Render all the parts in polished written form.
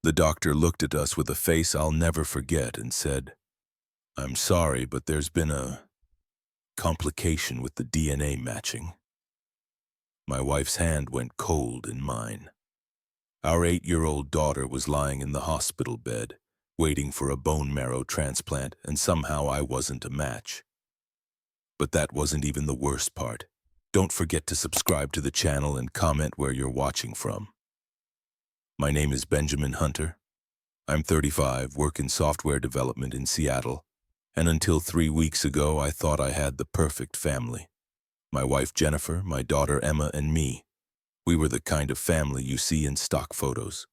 The doctor looked at us with a face I'll never forget and said, "I'm sorry, but there's been a complication with the DNA matching." My wife's hand went cold in mine. Our 8-year-old daughter was lying in the hospital bed, waiting for a bone marrow transplant, and somehow I wasn't a match. But that wasn't even the worst part. Don't forget to subscribe to the channel and comment where you're watching from. My name is Benjamin Hunter. I'm 35, work in software development in Seattle, and until 3 weeks ago I thought I had the perfect family. My wife Jennifer, my daughter Emma, and me. We were the kind of family you see in stock photos.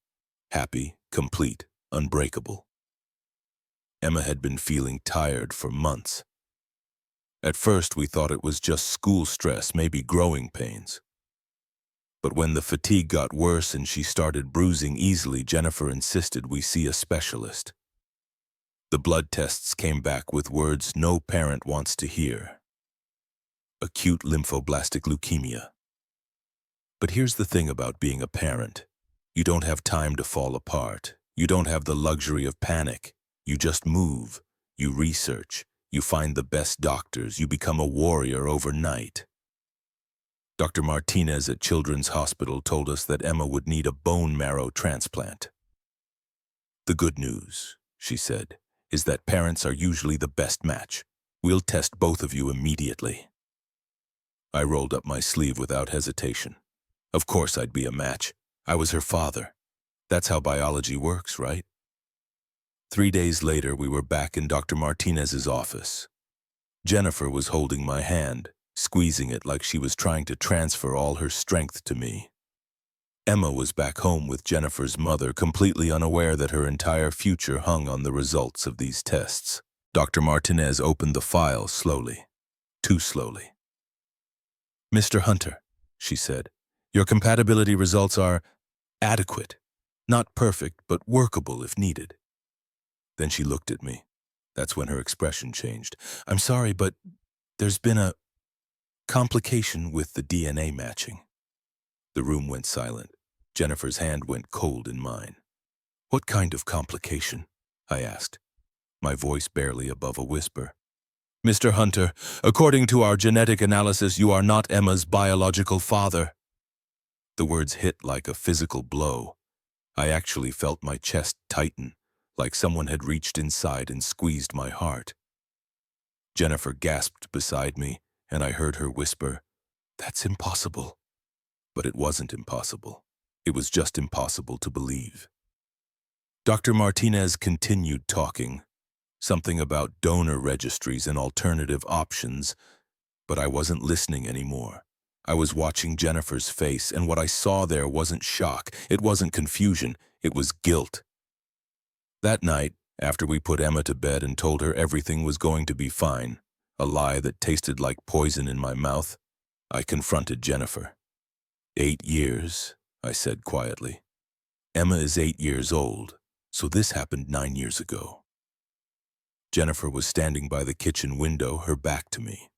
Happy, complete, unbreakable. Emma had been feeling tired for months. At first we thought it was just school stress, maybe growing pains. But when the fatigue got worse and she started bruising easily, Jennifer insisted we see a specialist. The blood tests came back with words no parent wants to hear. Acute lymphoblastic leukemia. But here's the thing about being a parent. You don't have time to fall apart. You don't have the luxury of panic. You just move. You research. You find the best doctors. You become a warrior overnight. Dr. Martinez at Children's Hospital told us that Emma would need a bone marrow transplant. "The good news," she said, "is that parents are usually the best match. We'll test both of you immediately." I rolled up my sleeve without hesitation. Of course I'd be a match. I was her father. That's how biology works, right? 3 days later, we were back in Dr. Martinez's office. Jennifer was holding my hand, squeezing it like she was trying to transfer all her strength to me. Emma was back home with Jennifer's mother, completely unaware that her entire future hung on the results of these tests. Dr. Martinez opened the file slowly, too slowly. "Mr. Hunter," she said, "your compatibility results are adequate. Not perfect, but workable if needed." Then she looked at me. That's when her expression changed. "I'm sorry, but there's been a complication with the DNA matching." The room went silent. Jennifer's hand went cold in mine. "What kind of complication?" I asked, my voice barely above a whisper. "Mr. Hunter, according to our genetic analysis, you are not Emma's biological father." The words hit like a physical blow. I actually felt my chest tighten, like someone had reached inside and squeezed my heart. Jennifer gasped beside me, and I heard her whisper, "That's impossible." But it wasn't impossible. It was just impossible to believe. Dr. Martinez continued talking, something about donor registries and alternative options, but I wasn't listening anymore. I was watching Jennifer's face, and what I saw there wasn't shock, it wasn't confusion, it was guilt. That night, after we put Emma to bed and told her everything was going to be fine, a lie that tasted like poison in my mouth, I confronted Jennifer. 8 years, I said quietly. Emma is 8 years old, so this happened 9 years ago. Jennifer was standing by the kitchen window, her back to me.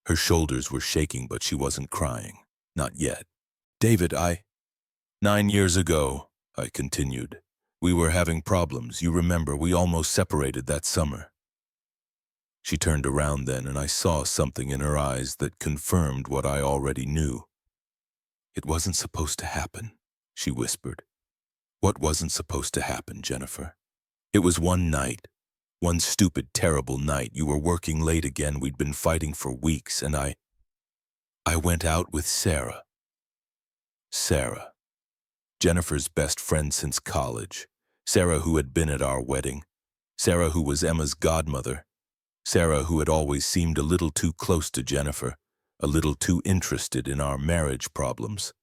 Her shoulders were shaking, but she wasn't crying. Not yet. "David, 9 years ago," I continued. "We were having problems. You remember, we almost separated that summer." She turned around then, and I saw something in her eyes that confirmed what I already knew. "It wasn't supposed to happen," she whispered. "What wasn't supposed to happen, Jennifer?" "It was one night. One stupid, terrible night. You were working late again. We'd been fighting for weeks, and I went out with Sarah." Sarah. Jennifer's best friend since college. Sarah who had been at our wedding. Sarah who was Emma's godmother. Sarah who had always seemed a little too close to Jennifer, a little too interested in our marriage problems.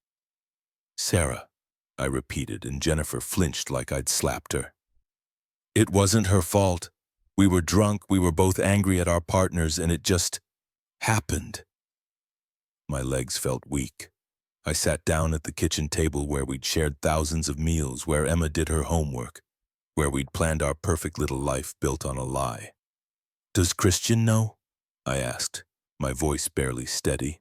"Sarah," I repeated, and Jennifer flinched like I'd slapped her. "It wasn't her fault. We were drunk, we were both angry at our partners, and it just happened." My legs felt weak. I sat down at the kitchen table where we'd shared thousands of meals, where Emma did her homework, where we'd planned our perfect little life built on a lie. "Does Christian know?" I asked, my voice barely steady.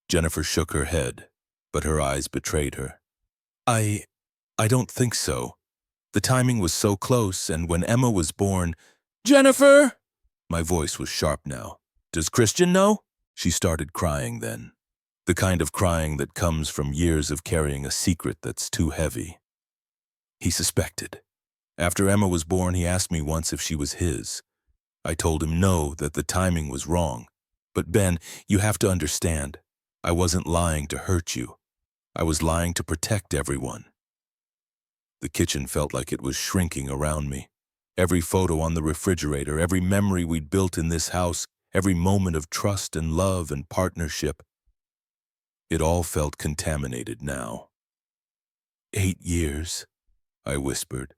Jennifer shook her head, but her eyes betrayed her. I don't think so. The timing was so close, and when Emma was born, "Jennifer!" My voice was sharp now. "Does Christian know?" She started crying then. The kind of crying that comes from years of carrying a secret that's too heavy. He suspected. After Emma was born, he asked me once if she was his. I told him no, that the timing was wrong. "But Ben, you have to understand. I wasn't lying to hurt you. I was lying to protect everyone." The kitchen felt like it was shrinking around me. Every photo on the refrigerator, every memory we'd built in this house, every moment of trust and love and partnership, it all felt contaminated now. "8 years," I whispered.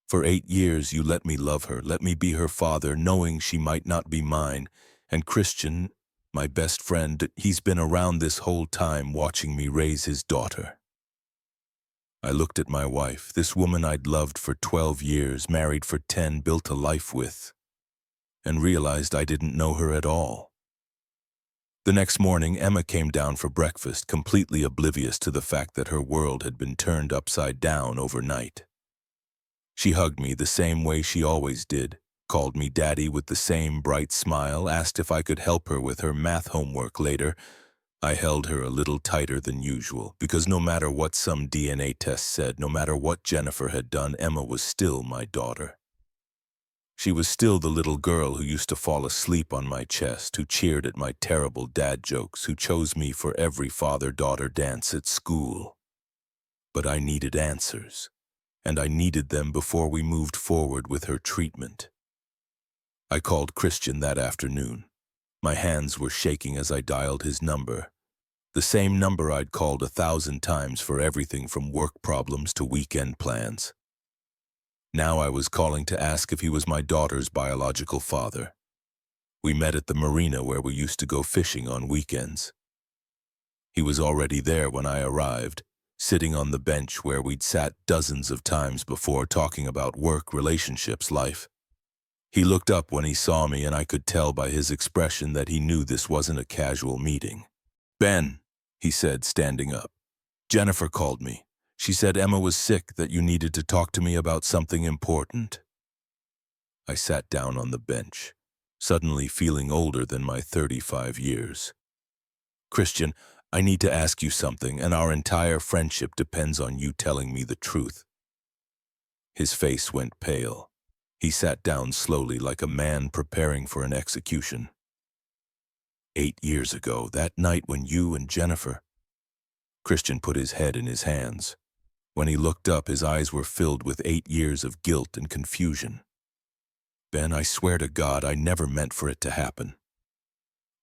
"For 8 years you let me love her, let me be her father, knowing she might not be mine. And Christian, my best friend, he's been around this whole time watching me raise his daughter." I looked at my wife, this woman I'd loved for 12 years, married for 10, built a life with, and realized I didn't know her at all. The next morning, Emma came down for breakfast, completely oblivious to the fact that her world had been turned upside down overnight. She hugged me the same way she always did, called me daddy with the same bright smile, asked if I could help her with her math homework later. I held her a little tighter than usual, because no matter what some DNA test said, no matter what Jennifer had done, Emma was still my daughter. She was still the little girl who used to fall asleep on my chest, who cheered at my terrible dad jokes, who chose me for every father-daughter dance at school. But I needed answers, and I needed them before we moved forward with her treatment. I called Christian that afternoon. My hands were shaking as I dialed his number, the same number I'd called 1,000 times for everything from work problems to weekend plans. Now I was calling to ask if he was my daughter's biological father. We met at the marina where we used to go fishing on weekends. He was already there when I arrived, sitting on the bench where we'd sat dozens of times before, talking about work, relationships, life. He looked up when he saw me, and I could tell by his expression that he knew this wasn't a casual meeting. "Ben," he said, standing up, "Jennifer called me. She said Emma was sick, that you needed to talk to me about something important." I sat down on the bench, suddenly feeling older than my 35 years. "Christian, I need to ask you something, and our entire friendship depends on you telling me the truth." His face went pale. He sat down slowly, like a man preparing for an execution. 8 years ago, that night when you and Jennifer..." Christian put his head in his hands. When he looked up, his eyes were filled with 8 years of guilt and confusion. "Ben, I swear to God, I never meant for it to happen.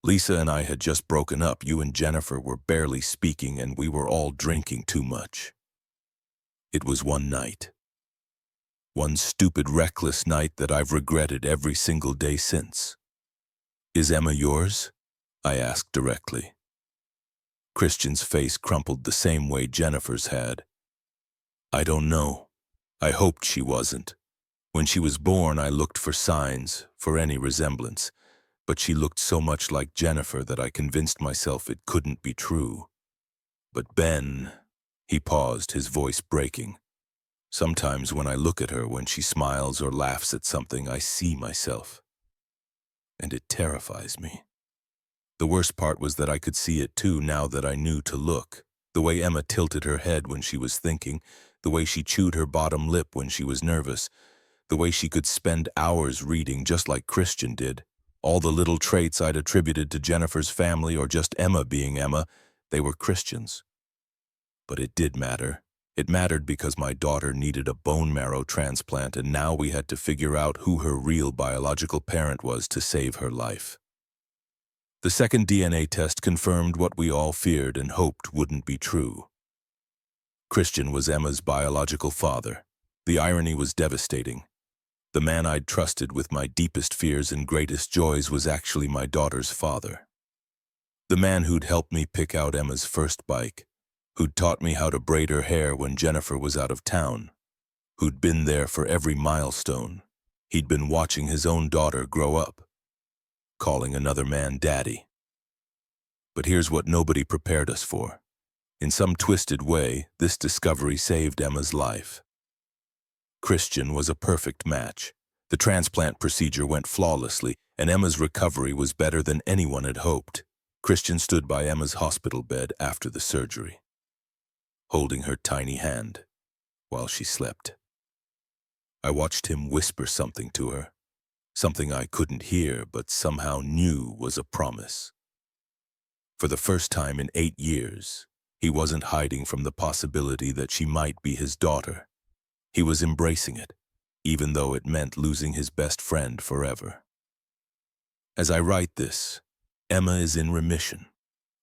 Lisa and I had just broken up. You and Jennifer were barely speaking, and we were all drinking too much. It was one night. One stupid, reckless night that I've regretted every single day since." "Is Emma yours?" I asked directly. Christian's face crumpled the same way Jennifer's had. "I don't know. I hoped she wasn't. When she was born, I looked for signs, for any resemblance, but she looked so much like Jennifer that I convinced myself it couldn't be true. But Ben..." He paused, his voice breaking. "Sometimes when I look at her, when she smiles or laughs at something, I see myself. And it terrifies me." The worst part was that I could see it too, now that I knew to look. The way Emma tilted her head when she was thinking, the way she chewed her bottom lip when she was nervous, the way she could spend hours reading just like Christian did. All the little traits I'd attributed to Jennifer's family or just Emma being Emma, they were Christian's. But it did matter. It mattered because my daughter needed a bone marrow transplant, and now we had to figure out who her real biological parent was to save her life. The second DNA test confirmed what we all feared and hoped wouldn't be true. Christian was Emma's biological father. The irony was devastating. The man I'd trusted with my deepest fears and greatest joys was actually my daughter's father. The man who'd helped me pick out Emma's first bike, who'd taught me how to braid her hair when Jennifer was out of town, who'd been there for every milestone. He'd been watching his own daughter grow up, calling another man daddy. But here's what nobody prepared us for. In some twisted way, this discovery saved Emma's life. Christian was a perfect match. The transplant procedure went flawlessly, and Emma's recovery was better than anyone had hoped. Christian stood by Emma's hospital bed after the surgery, holding her tiny hand while she slept. I watched him whisper something to her, something I couldn't hear but somehow knew was a promise. For the first time in 8 years, he wasn't hiding from the possibility that she might be his daughter. He was embracing it, even though it meant losing his best friend forever. As I write this, Emma is in remission.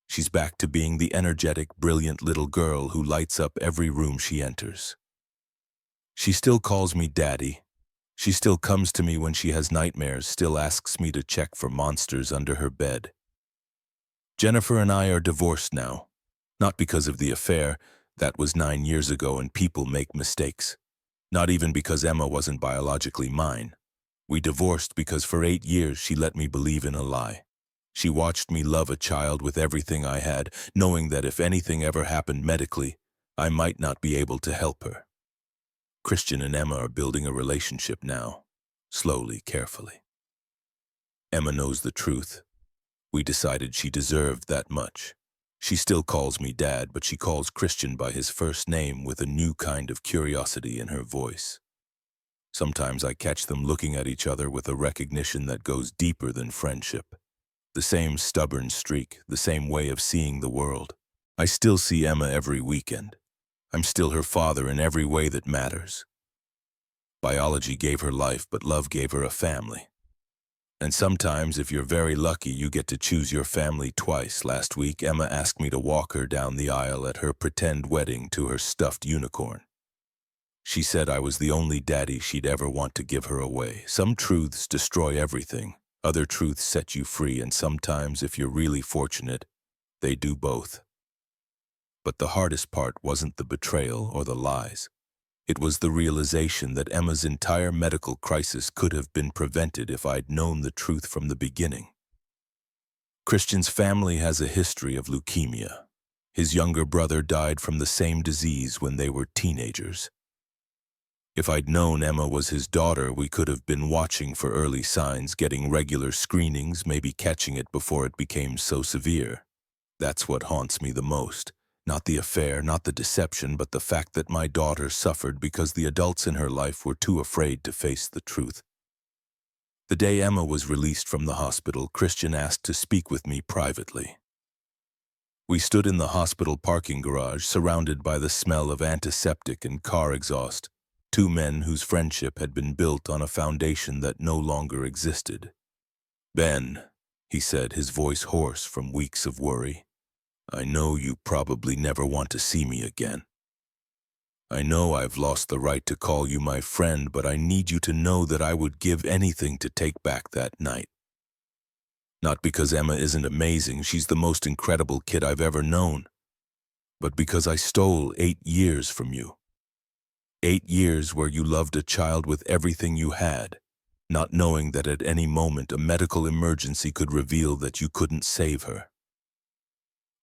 She's back to being the energetic, brilliant little girl who lights up every room she enters. She still calls me Daddy. She still comes to me when she has nightmares, still asks me to check for monsters under her bed. Jennifer and I are divorced now, not because of the affair. That was 9 years ago and people make mistakes. Not even because Emma wasn't biologically mine. We divorced because for 8 years she let me believe in a lie. She watched me love a child with everything I had, knowing that if anything ever happened medically, I might not be able to help her. Christian and Emma are building a relationship now, slowly, carefully. Emma knows the truth. We decided she deserved that much. She still calls me Dad, but she calls Christian by his first name with a new kind of curiosity in her voice. Sometimes I catch them looking at each other with a recognition that goes deeper than friendship. The same stubborn streak, the same way of seeing the world. I still see Emma every weekend. I'm still her father in every way that matters. Biology gave her life, but love gave her a family. And sometimes, if you're very lucky, you get to choose your family twice. Last week, Emma asked me to walk her down the aisle at her pretend wedding to her stuffed unicorn. She said I was the only daddy she'd ever want to give her away. Some truths destroy everything. Other truths set you free, and sometimes, if you're really fortunate, they do both. But the hardest part wasn't the betrayal or the lies. It was the realization that Emma's entire medical crisis could have been prevented if I'd known the truth from the beginning. Christian's family has a history of leukemia. His younger brother died from the same disease when they were teenagers. If I'd known Emma was his daughter, we could have been watching for early signs, getting regular screenings, maybe catching it before it became so severe. That's what haunts me the most. Not the affair, not the deception, but the fact that my daughter suffered because the adults in her life were too afraid to face the truth. The day Emma was released from the hospital, Christian asked to speak with me privately. We stood in the hospital parking garage, surrounded by the smell of antiseptic and car exhaust. Two men whose friendship had been built on a foundation that no longer existed. "Ben," he said, his voice hoarse from weeks of worry, "I know you probably never want to see me again. I know I've lost the right to call you my friend, but I need you to know that I would give anything to take back that night. Not because Emma isn't amazing, she's the most incredible kid I've ever known, but because I stole 8 years from you. 8 years where you loved a child with everything you had, not knowing that at any moment a medical emergency could reveal that you couldn't save her."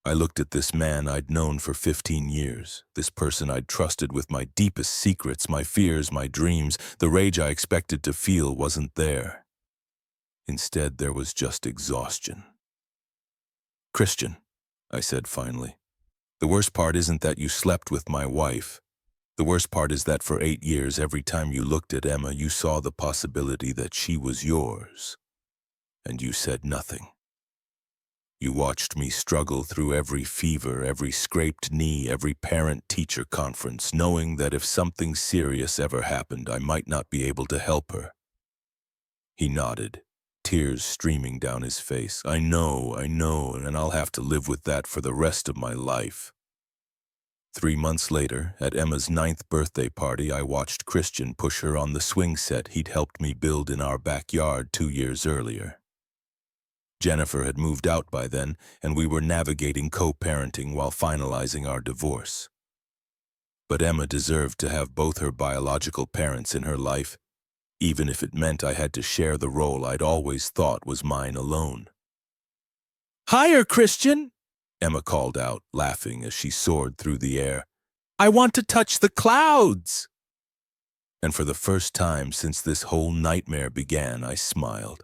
I looked at this man I'd known for 15 years, this person I'd trusted with my deepest secrets, my fears, my dreams. The rage I expected to feel wasn't there. Instead, there was just exhaustion. "Christian," I said finally, "the worst part isn't that you slept with my wife. The worst part is that for 8 years, every time you looked at Emma, you saw the possibility that she was yours, and you said nothing. You watched me struggle through every fever, every scraped knee, every parent-teacher conference, knowing that if something serious ever happened, I might not be able to help her." He nodded, tears streaming down his face. I know, and I'll have to live with that for the rest of my life." 3 months later, at Emma's 9th birthday party, I watched Christian push her on the swing set he'd helped me build in our backyard 2 years earlier. Jennifer had moved out by then, and we were navigating co-parenting while finalizing our divorce. But Emma deserved to have both her biological parents in her life, even if it meant I had to share the role I'd always thought was mine alone. "Higher, Christian!" Emma called out, laughing as she soared through the air. "I want to touch the clouds!" And for the first time since this whole nightmare began, I smiled.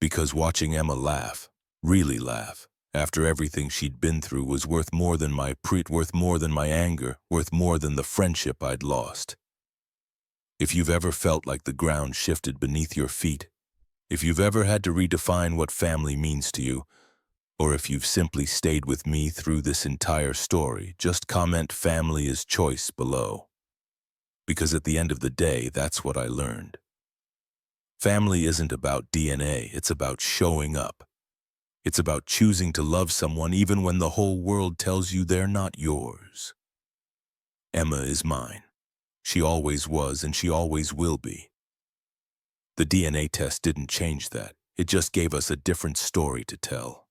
Because watching Emma laugh, really laugh, after everything she'd been through was worth more than worth more than my anger, worth more than the friendship I'd lost. If you've ever felt like the ground shifted beneath your feet, if you've ever had to redefine what family means to you, or if you've simply stayed with me through this entire story, just comment "family is choice" below. Because at the end of the day, that's what I learned. Family isn't about DNA, it's about showing up. It's about choosing to love someone even when the whole world tells you they're not yours. Emma is mine. She always was and she always will be. The DNA test didn't change that. It just gave us a different story to tell.